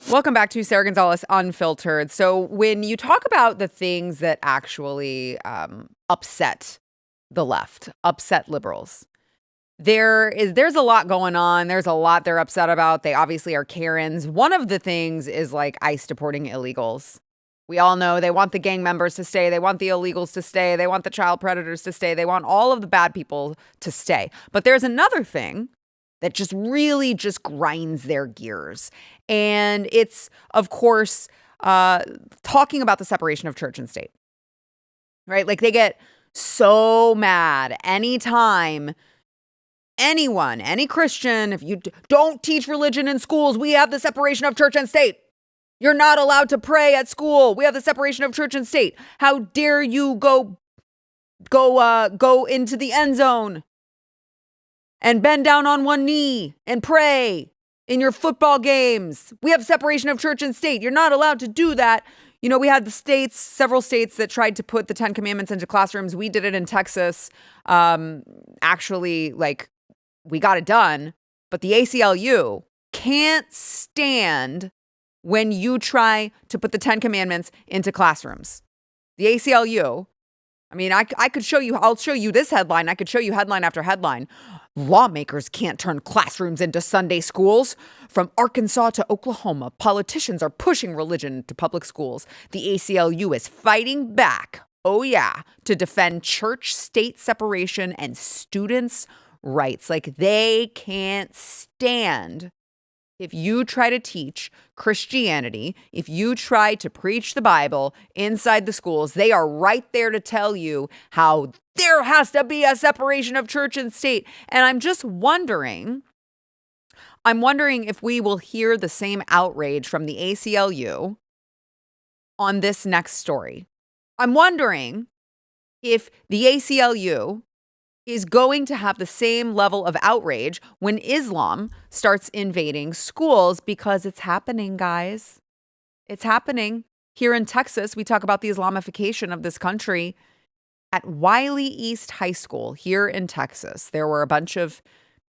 Welcome back to Sara Gonzales Unfiltered. So when you talk about the things that actually upset the left, upset liberals, there's a lot going on. There's a lot they're upset about. They obviously are Karens. One of the things is like ICE deporting illegals. We all know they want the gang members to stay. They want the illegals to stay. They want the child predators to stay. They want all of the bad people to stay. But there's another thing that just really just grinds their gears. And it's, of course, talking about the separation of church and state, right? Like they get so mad anytime anyone, any Christian, if you don't teach religion in schools, we have the separation of church and state. You're not allowed to pray at school. We have the separation of church and state. How dare you go into the end zone and bend down on one knee and pray in your football games. We have separation of church and state. You're not allowed to do that. You know, we had several states that tried to put the 10 Commandments into classrooms. We did it in Texas. Actually, like, we got it done. But the ACLU can't stand when you try to put the 10 Commandments into classrooms. The ACLU, I mean, I could show you, I'll show you this headline. I could show you headline after headline. Lawmakers can't turn classrooms into Sunday schools. From Arkansas to Oklahoma, politicians are pushing religion to public schools. The ACLU is fighting back, oh yeah, to defend church-state separation and students' rights. Like, they can't stand if you try to teach Christianity, if you try to preach the Bible inside the schools. They are right there to tell you how there has to be a separation of church and state. And I'm just wondering, if we will hear the same outrage from the ACLU on this next story. I'm wondering if the ACLU is going to have the same level of outrage when Islam starts invading schools, because it's happening, guys. It's happening. Here in Texas, we talk about the Islamification of this country. At Wiley East High School here in Texas, there were a bunch of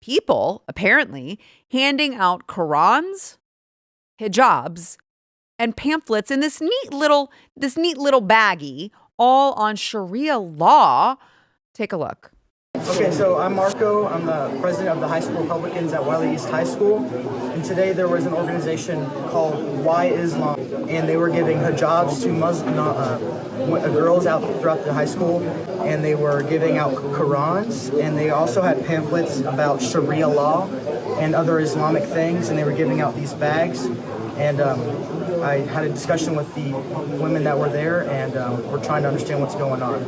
people, apparently, handing out QURANS, HIJABS, and pamphlets in this neat little baggie, all on Sharia law. Take a look. Okay, so I'm Marco. I'm the president of the High School Republicans at Wiley East High School. And today there was an organization called Why Islam, and they were giving hijabs to Muslim girls out throughout the high school, and they were giving out Qurans, and they also had pamphlets about Sharia law and other Islamic things, and they were giving out these bags. And I had a discussion with the women that were there, and we're trying to understand what's going on.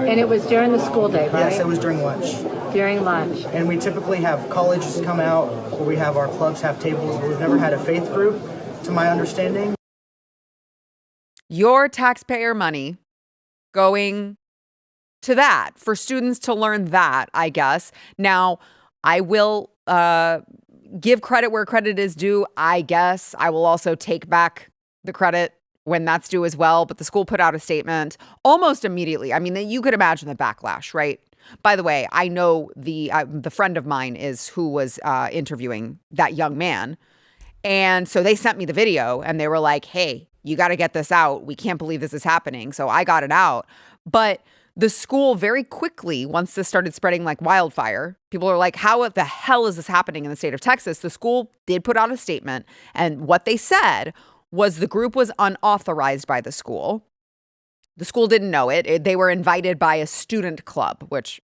And it was during the school day, right? Yes, it was during lunch. During lunch. And we typically have colleges come out, or we have our clubs have tables. We've never had a faith group, to my understanding. Your taxpayer money going to that for students to learn that, I guess. Now, I will give credit where credit is due, I guess. I will also take back the credit when that's due as well. But the school put out a statement almost immediately. I mean, you could imagine the backlash, right? By the way, I know the friend of mine is who was interviewing that young man. And so they sent me the video and they were like, hey, you got to get this out. We can't believe this is happening. So I got it out. But the school very quickly, once this started spreading like wildfire, people are like, how the hell is this happening in the state of Texas? The school did put out a statement. And what they said was the group was unauthorized by the school. The school didn't know it. They were invited by a student club, which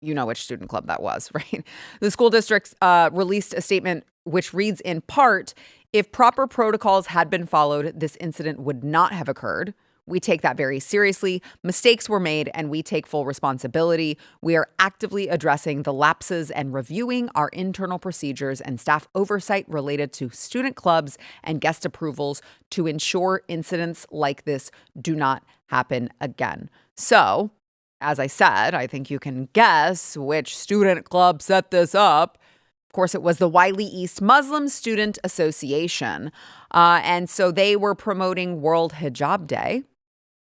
you know which student club that was, right? The school district released a statement which reads in part, if proper protocols had been followed, this incident would not have occurred. We take that very seriously. Mistakes were made and we take full responsibility. We are actively addressing the lapses and reviewing our internal procedures and staff oversight related to student clubs and guest approvals to ensure incidents like this do not happen again. So, as I said, I think you can guess which student club set this up. Of course, it was the Wiley East Muslim Student Association. And so they were promoting World Hijab Day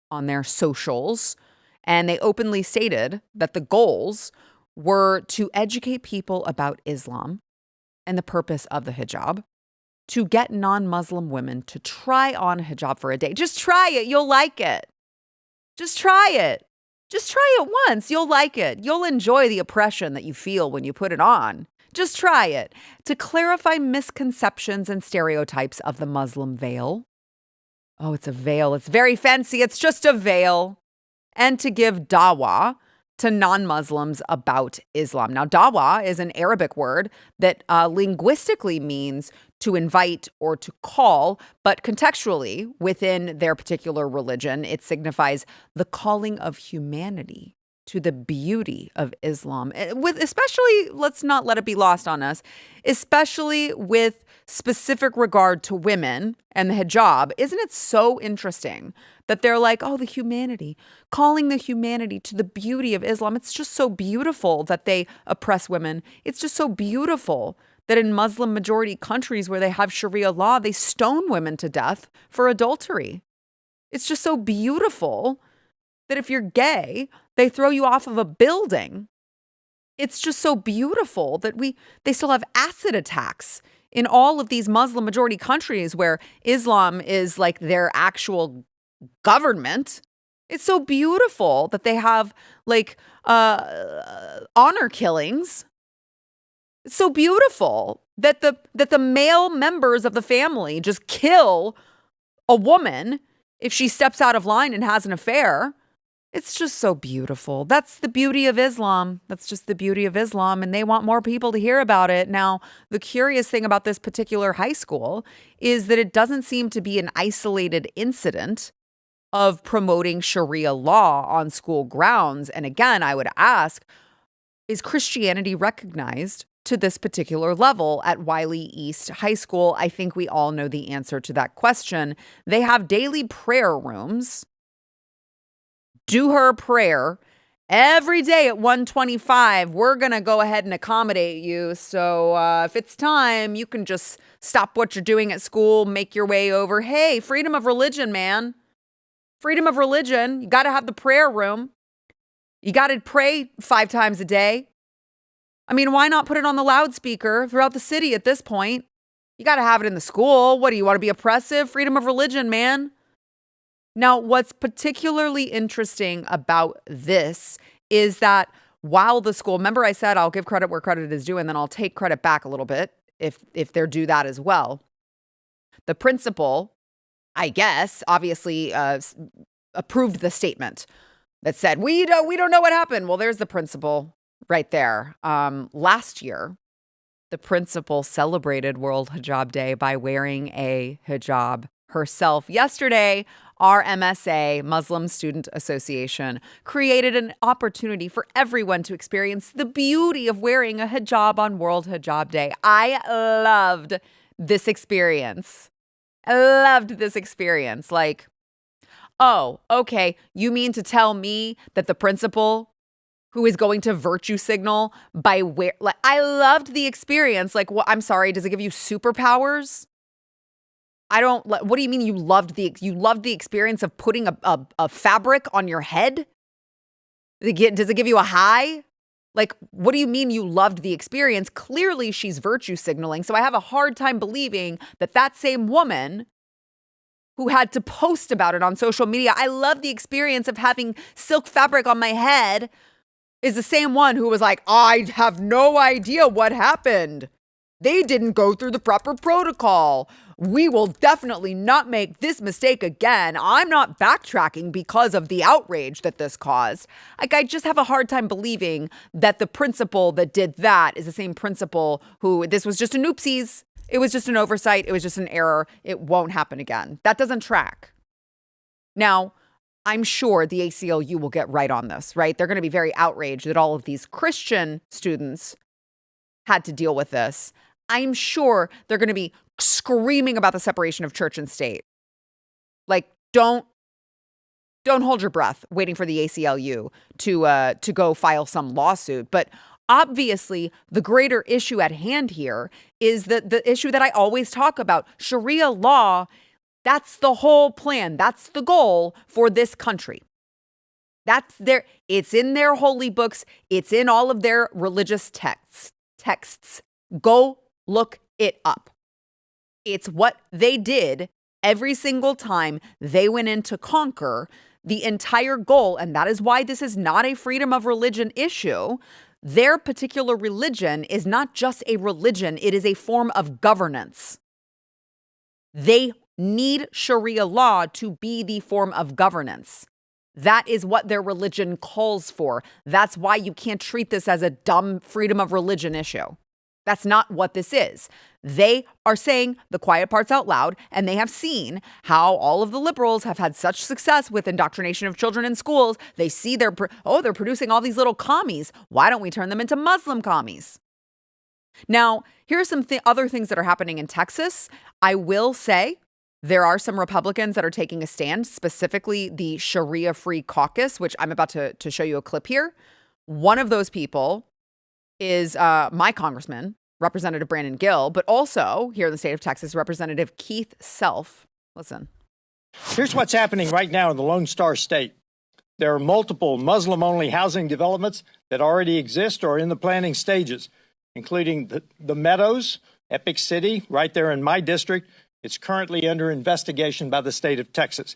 on their socials, and they openly stated that the goals were to educate people about Islam and the purpose of the hijab, to get non-Muslim women to try on hijab for a day. Just try it. You'll like it. Just try it. Just try it once. You'll like it. You'll enjoy the oppression that you feel when you put it on. Just try it. To clarify misconceptions and stereotypes of the Muslim veil. Oh, it's a veil. It's very fancy. It's just a veil. And to give dawah to non-Muslims about Islam. Now, dawah is an Arabic word that linguistically means to invite or to call, but contextually, within their particular religion, it signifies the calling of humanity to the beauty of Islam. With especially, let's not let it be lost on us, especially with specific regard to women and the hijab. Isn't it so interesting that they're like, oh, the humanity, calling the humanity to the beauty of Islam. It's just so beautiful that they oppress women. It's just so beautiful that in Muslim majority countries where they have Sharia law, they stone women to death for adultery. It's just so beautiful that if you're gay, they throw you off of a building. It's just so beautiful that they still have acid attacks in all of these Muslim majority countries where Islam is like their actual government. It's so beautiful that they have like honor killings. It's so beautiful that the male members of the family just kill a woman if she steps out of line and has an affair. It's just so beautiful. That's the beauty of Islam. That's just the beauty of Islam. And they want more people to hear about it. Now, the curious thing about this particular high school is that it doesn't seem to be an isolated incident of promoting Sharia law on school grounds. And again, I would ask, is Christianity recognized to this particular level at Wiley East High School? I think we all know the answer to that question. They have daily prayer rooms. Do her prayer every day at 1:25. We're going to go ahead and accommodate you. So if it's time, you can just stop what you're doing at school, make your way over. Hey, freedom of religion, man. Freedom of religion. You got to have the prayer room. You got to pray 5 times a day. I mean, why not put it on the loudspeaker throughout the city at this point? You got to have it in the school. What do you want to be oppressive? Freedom of religion, man. Now, what's particularly interesting about this is that while the school, remember I said I'll give credit where credit is due, and then I'll take credit back a little bit if they're due that as well. The principal, I guess, obviously approved the statement that said, we don't know what happened. Well, there's the principal right there. Last year, the principal celebrated World Hijab Day by wearing a hijab herself. Yesterday, our MSA, Muslim Student Association, created an opportunity for everyone to experience the beauty of wearing a hijab on World Hijab Day. I loved this experience. Like, oh, okay, you mean to tell me that the principal who is going to virtue signal by I loved the experience. Like, well, I'm sorry, does it give you superpowers? What do you mean you loved the experience of putting a fabric on your head? Does it give you a high? Like, what do you mean you loved the experience? Clearly she's virtue signaling. So I have a hard time believing that same woman who had to post about it on social media, I love the experience of having silk fabric on my head, is the same one who was like, I have no idea what happened. They didn't go through the proper protocol. We will definitely not make this mistake again. I'm not backtracking because of the outrage that this caused. Like, I just have a hard time believing that the principal that did that is the same principal who, this was just an oopsies. It was just an oversight. It was just an error. It won't happen again. That doesn't track. Now, I'm sure the ACLU will get right on this, right? They're going to be very outraged that all of these Christian students had to deal with this. I'm sure they're going to be screaming about the separation of church and state. Like, don't hold your breath waiting for the ACLU to go file some lawsuit. But obviously, the greater issue at hand here is the issue that I always talk about. Sharia law, that's the whole plan. That's the goal for this country. It's in their holy books. It's in all of their religious texts. Go look it up. It's what they did every single time they went in to conquer. The entire goal, and that is why this is not a freedom of religion issue. Their particular religion is not just a religion, it is a form of governance. They need Sharia law to be the form of governance. That is what their religion calls for. That's why you can't treat this as a dumb freedom of religion issue. That's not what this is. They are saying the quiet parts out loud, and they have seen how all of the liberals have had such success with indoctrination of children in schools. They see they're producing all these little commies. Why don't we turn them into Muslim commies? Now, here are some other things that are happening in Texas. I will say there are some Republicans that are taking a stand, specifically the Sharia Free Caucus, which I'm about to show you a clip here. One of those people is my congressman, Representative Brandon Gill, but also here in the state of Texas, Representative Keith Self. Listen. Here's what's happening right now in the Lone Star State. There are multiple Muslim-only housing developments that already exist or are in the planning stages, including the Meadows, Epic City, right there in my district. It's currently under investigation by the state of Texas.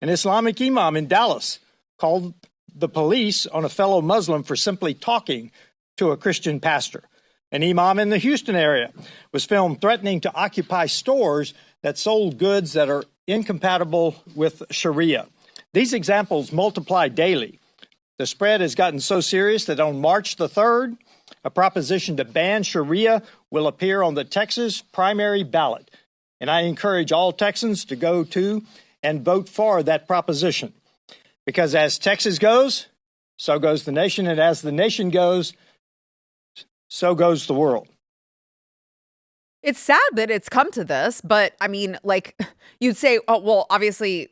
An Islamic imam in Dallas called the police on a fellow Muslim for simply talking to a Christian pastor. An imam in the Houston area was filmed threatening to occupy stores that sold goods that are incompatible with Sharia. These examples multiply daily. The spread has gotten so serious that on March the 3rd, a proposition to ban Sharia will appear on the Texas primary ballot. And I encourage all Texans to go to and vote for that proposition. Because as Texas goes, so goes the nation. And as the nation goes, so goes the world. It's sad that it's come to this, but I mean, like you'd say, oh, well, obviously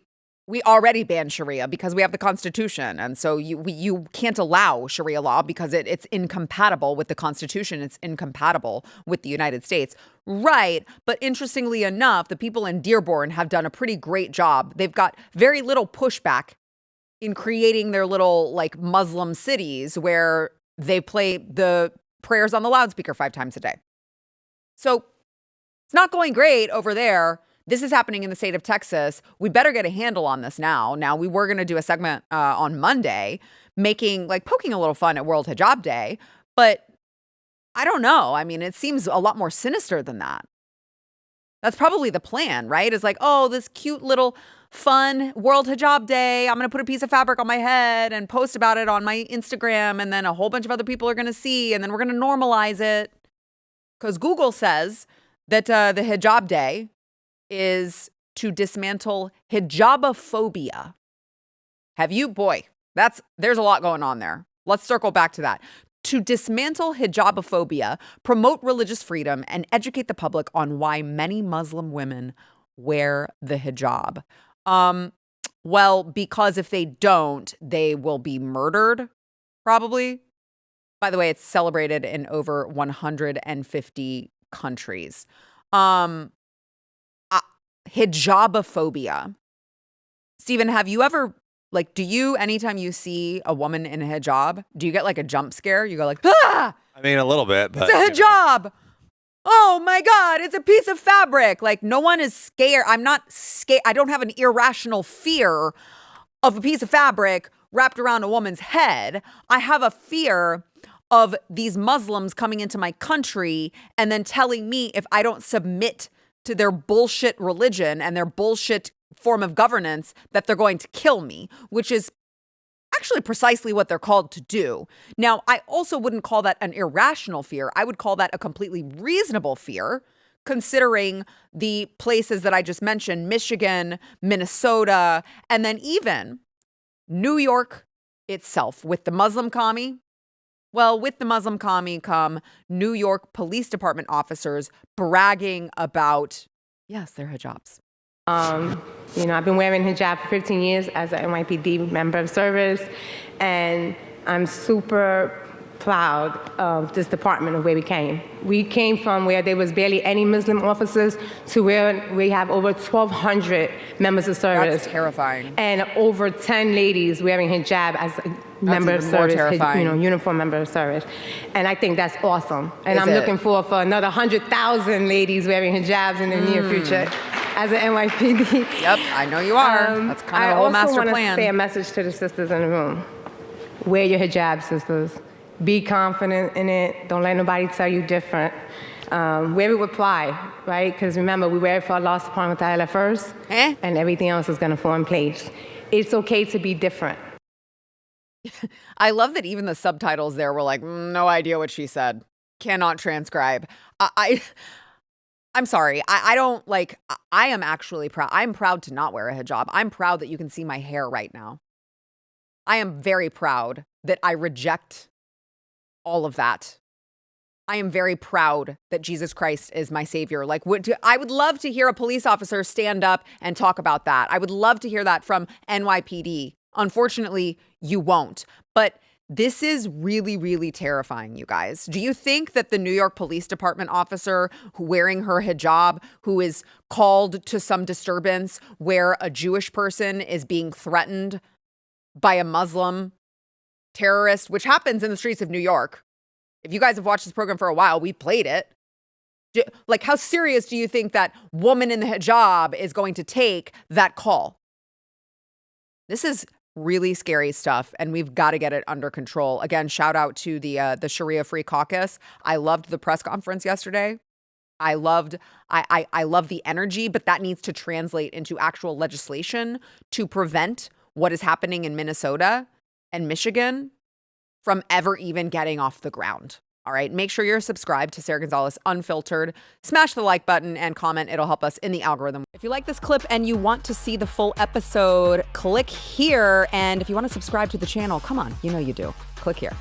we already banned Sharia because we have the Constitution. And so you can't allow Sharia law because it's incompatible with the Constitution. It's incompatible with the United States. Right. But interestingly enough, the people in Dearborn have done a pretty great job. They've got very little pushback in creating their little like Muslim cities where they play the prayers on the loudspeaker 5 times a day. So it's not going great over there. This is happening in the state of Texas. We better get a handle on this now. Now, we were going to do a segment on Monday poking a little fun at World Hijab Day, but I don't know. I mean, it seems a lot more sinister than that. That's probably the plan, right? It's like, oh, this cute little fun World Hijab Day. I'm going to put a piece of fabric on my head and post about it on my Instagram. And then a whole bunch of other people are going to see. And then we're going to normalize it. Because Google says that the Hijab Day is to dismantle hijabophobia. There's a lot going on there. Let's circle back to that. To dismantle hijabophobia, promote religious freedom, and educate the public on why many Muslim women wear the hijab. Well, because if they don't, they will be murdered, probably. By the way, it's celebrated in over 150 countries. Hijabophobia. Stephen, have you ever, anytime you see a woman in a hijab, do you get like a jump scare? You go like, ah! I mean, a little bit, but it's a hijab. Oh my God, it's a piece of fabric. Like, no one is scared. I'm not scared. I don't have an irrational fear of a piece of fabric wrapped around a woman's head. I have a fear of these Muslims coming into my country and then telling me if I don't submit to their bullshit religion and their bullshit form of governance that they're going to kill me, which is actually precisely what they're called to do. Now, I also wouldn't call that an irrational fear. I would call that a completely reasonable fear, considering the places that I just mentioned, Michigan, Minnesota, and then even New York itself with the Muslim commie. Well, with the Muslim commie come New York Police Department officers bragging about, yes, their hijabs. I've been wearing hijab for 15 years as an NYPD member of service, and I'm super proud of this department of where we came. We came from where there was barely any Muslim officers to where we have over 1,200 members of service. That's terrifying. And over 10 ladies wearing hijab as a member of even more service, terrifying. uniform member of service. And I think that's awesome. And Is I'm it? looking forward for another 100,000 ladies wearing hijabs in the near future as an NYPD. Yep, I know you are. That's kind of the whole master I also want plan. to say a message to the sisters in the room. Wear your hijab, sisters. Be confident in it. Don't let nobody tell you different. Wear it with pride, right? Because remember, we wear it for Allah subhanahu wa ta'ala first, and everything else is going to fall in place. It's okay to be different. I love that even the subtitles there were like, no idea what she said. Cannot transcribe. I'm sorry. I don't like, I am actually proud. I'm proud to not wear a hijab. I'm proud that you can see my hair right now. I am very proud that I reject all of that. I am very proud that Jesus Christ is my savior. Like, I would love to hear a police officer stand up and talk about that. I would love to hear that from NYPD. Unfortunately, you won't. But this is really, really terrifying, you guys. Do you think that the New York Police Department officer wearing her hijab, who is called to some disturbance where a Jewish person is being threatened by a Muslim terrorist, which happens in the streets of New York? If you guys have watched this program for a while, we played it. Like, how serious do you think that woman in the hijab is going to take that call? This is really scary stuff, and we've got to get it under control. Again, shout out to the Sharia Free Caucus. I loved the press conference yesterday. I love the energy, but that needs to translate into actual legislation to prevent what is happening in Minnesota and Michigan from ever even getting off the ground. All right, make sure you're subscribed to Sara Gonzales Unfiltered. Smash the like button and comment. It'll help us in the algorithm. If you like this clip and you want to see the full episode, click here. And if you want to subscribe to the channel, come on, you know you do. Click here.